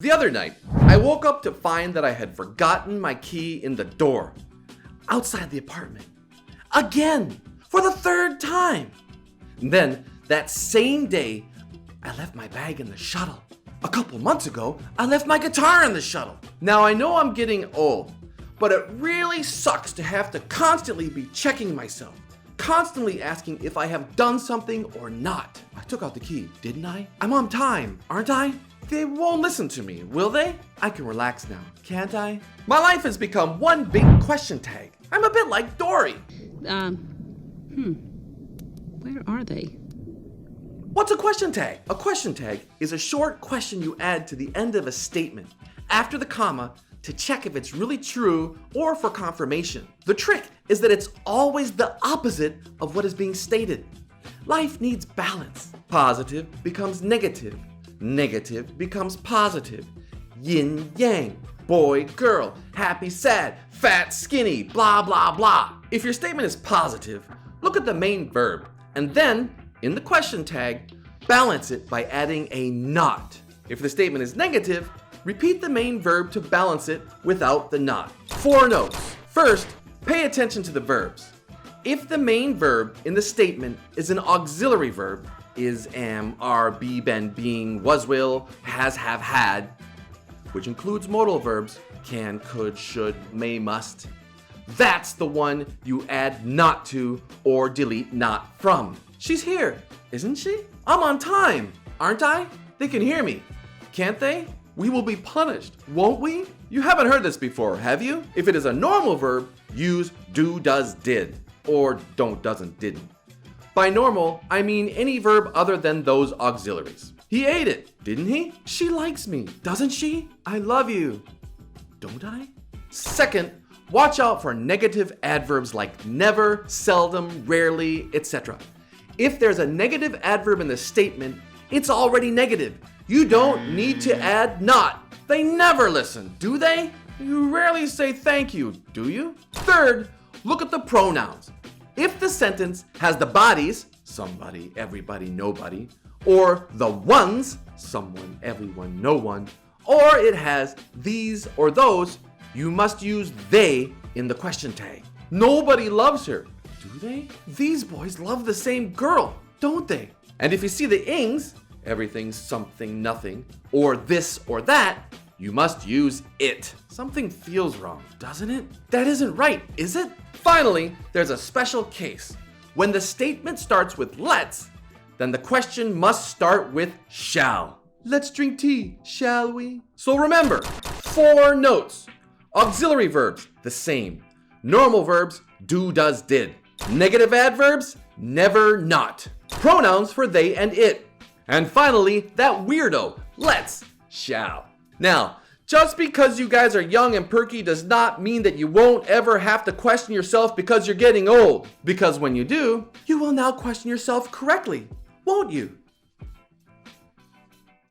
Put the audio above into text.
The other night, I woke up to find that I had forgotten my key in the door, outside the apartment. Again, for the third time. And then, that same day, I left my bag in the shuttle. A couple months ago, I left my guitar in the shuttle. Now I know I'm getting old, but it really sucks to have to constantly be checking myself, constantly asking if I have done something or not. I took out the key, didn't I? I'm on time, aren't I? They won't listen to me, will they? I can relax now, can't I? My life has become one big question tag. I'm a bit like Dory. Where are they? What's a question tag? A question tag is a short question you add to the end of a statement, after the comma, to check if it's really true or for confirmation. The trick is that it's always the opposite of what is being stated. Life needs balance. Positive becomes negative. Negative becomes positive. Yin yang, boy, girl, happy, sad, fat, skinny, blah, blah, blah. If your statement is positive, look at the main verb, and then, in the question tag, balance it by adding a not. If the statement is negative, repeat the main verb to balance it without the not. 4 notes. First, pay attention to the verbs. If the main verb in the statement is an auxiliary verb, is, am, are, be, been, being, was, will, has, have, had, which includes modal verbs, can, could, should, may, must, that's the one you add not to or delete not from. She's here, isn't she? I'm on time, aren't I? They can hear me, can't they? We will be punished, won't we? You haven't heard this before, have you? If it is a normal verb, use do, does, did, or don't, doesn't, didn't. By normal, I mean any verb other than those auxiliaries. He ate it, didn't he? She likes me, doesn't she? I love you, don't I? Second, watch out for negative adverbs like never, seldom, rarely, etc. If there's a negative adverb in the statement, it's already negative. You don't need to add not. They never listen, do they? You rarely say thank you, do you? Third, look at the pronouns. If the sentence has the bodies, somebody, everybody, nobody, or the ones, someone, everyone, no one, or it has these or those, you must use they in the question tag. Nobody loves her, do they? These boys love the same girl, don't they? And if you see the ings, everything, something, nothing, or this or that, you must use it. Something feels wrong, doesn't it? That isn't right, is it? Finally, there's a special case. When the statement starts with let's, then the question must start with shall. Let's drink tea, shall we? So remember, 4 notes. Auxiliary verbs, the same. Normal verbs, do, does, did. Negative adverbs, never, not. Pronouns for they and it. And finally, that weirdo, let's, shall. Now, just because you guys are young and perky does not mean that you won't ever have to question yourself because you're getting old. Because when you do, you will now question yourself correctly, won't you?